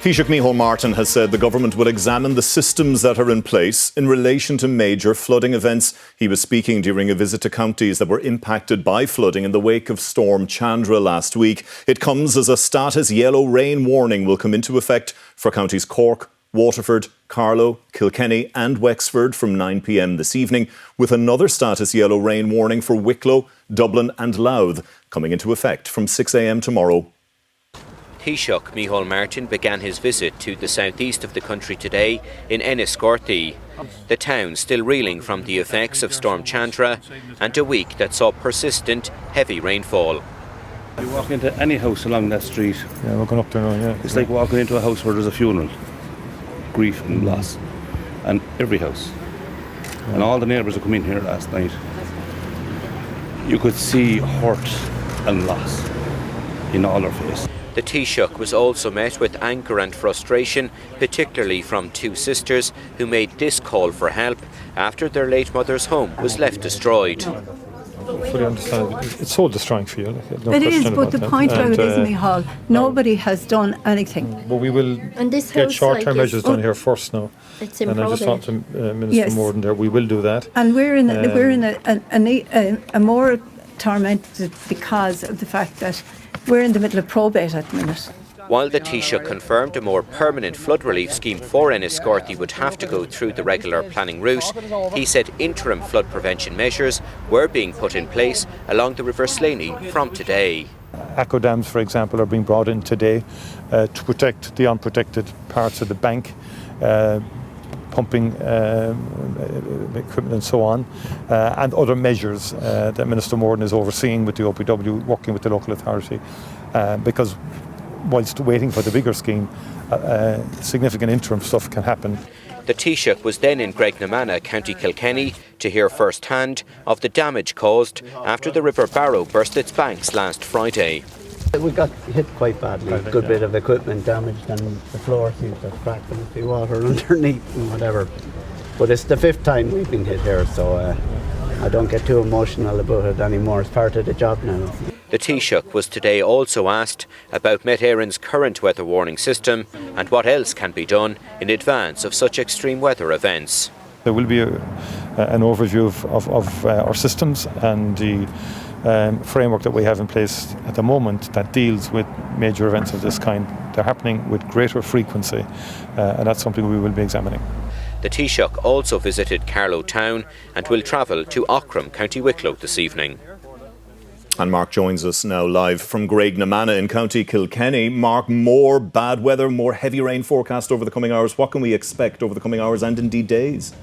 Taoiseach Micheál Martin has said the government will examine the systems that are in place in relation to major flooding events. He was speaking during a visit to counties that were impacted by flooding in the wake of Storm Chandra last week. It comes as a status yellow rain warning will come into effect for counties Cork, Waterford, Carlow, Kilkenny and Wexford from 9 p.m. this evening, with another status yellow rain warning for Wicklow, Dublin and Louth coming into effect from 6 a.m. tomorrow. Taoiseach Micheál Martin began his visit to the southeast of the country today in Enniscorthy, the town still reeling from the effects of Storm Chandra and a week that saw persistent heavy rainfall. You walk into any house along that street, we're going up there now, yeah. It's like walking into a house where there's a funeral, grief and loss, and every house. And all the neighbours who come in here last night, you could see hurt and loss in all their face. The Taoiseach was also met with anger and frustration, particularly from two sisters who made this call for help after their late mother's home was left destroyed. I fully understand. It's soul destroying for you. No it is, but the point about it is, Micheál, nobody has done anything. But we will get short-term measures done here first now. It's in and I just talked to Minister Morden there. We will do that. And we're in a more tormented because of the fact that we're in the middle of probate at the minute. While the Taoiseach confirmed a more permanent flood relief scheme for Enniscorthy would have to go through the regular planning route, he said interim flood prevention measures were being put in place along the River Slaney from today. Echo dams, for example, are being brought in today to protect the unprotected parts of the bank, pumping equipment and so on, and other measures that Minister Morden is overseeing with the OPW, working with the local authority, because whilst waiting for the bigger scheme, significant interim stuff can happen. The Taoiseach was then in Graignamanagh, County Kilkenny, to hear first-hand of the damage caused after the River Barrow burst its banks last Friday. We got hit quite badly, a good bit of equipment damaged and the floor seems to have cracked and the water underneath and whatever. But it's the fifth time we've been hit here, so I don't get too emotional about it anymore. It's part of the job now. The Taoiseach was today also asked about Met Éireann's current weather warning system and what else can be done in advance of such extreme weather events. There will be an overview of our systems and the framework that we have in place at the moment that deals with major events of this kind. They're happening with greater frequency, and that's something we will be examining. The Taoiseach also visited Carlow Town and will travel to Aughrim, County Wicklow this evening. And Mark joins us now live from Graignamanagh in County Kilkenny. Mark, more bad weather, more heavy rain forecast over the coming hours. What can we expect over the coming hours and indeed days?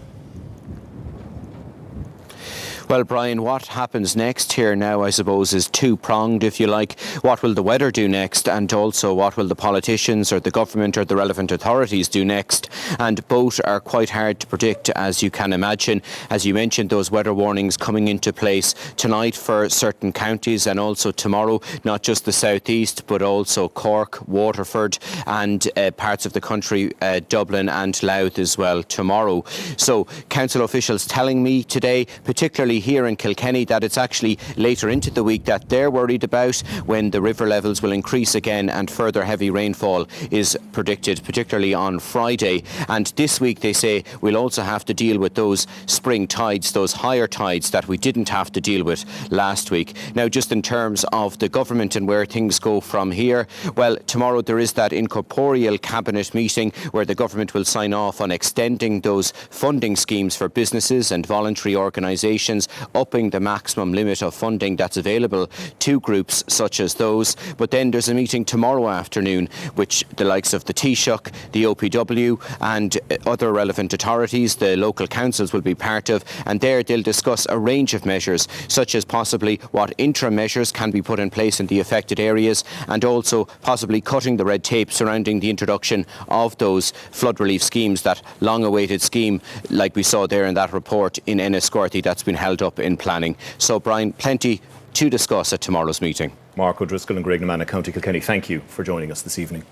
Well, Brian, what happens next here now, I suppose, is two-pronged, if you like. What will the weather do next, and also what will the politicians or the government or the relevant authorities do next? And both are quite hard to predict, as you can imagine. As you mentioned, those weather warnings coming into place tonight for certain counties and also tomorrow, not just the southeast, but also Cork, Waterford and parts of the country, Dublin and Louth as well tomorrow. So council officials telling me today, particularly here in Kilkenny, that it's actually later into the week that they're worried about, when the river levels will increase again and further heavy rainfall is predicted, particularly on Friday. And this week, they say, we'll also have to deal with those spring tides, those higher tides that we didn't have to deal with last week. Now, just in terms of the government and where things go from here, well, tomorrow there is that incorporeal cabinet meeting where the government will sign off on extending those funding schemes for businesses and voluntary organisations, upping the maximum limit of funding that's available to groups such as those. But then there's a meeting tomorrow afternoon which the likes of the Taoiseach, the OPW and other relevant authorities, the local councils, will be part of, and there they'll discuss a range of measures, such as possibly what interim measures can be put in place in the affected areas, and also possibly cutting the red tape surrounding the introduction of those flood relief schemes, that long-awaited scheme like we saw there in that report in Enniscorthy that's been held up in planning. So, Brian, plenty to discuss at tomorrow's meeting. Mark O'Driscoll in Graignamanagh, County Kilkenny, thank you for joining us this evening.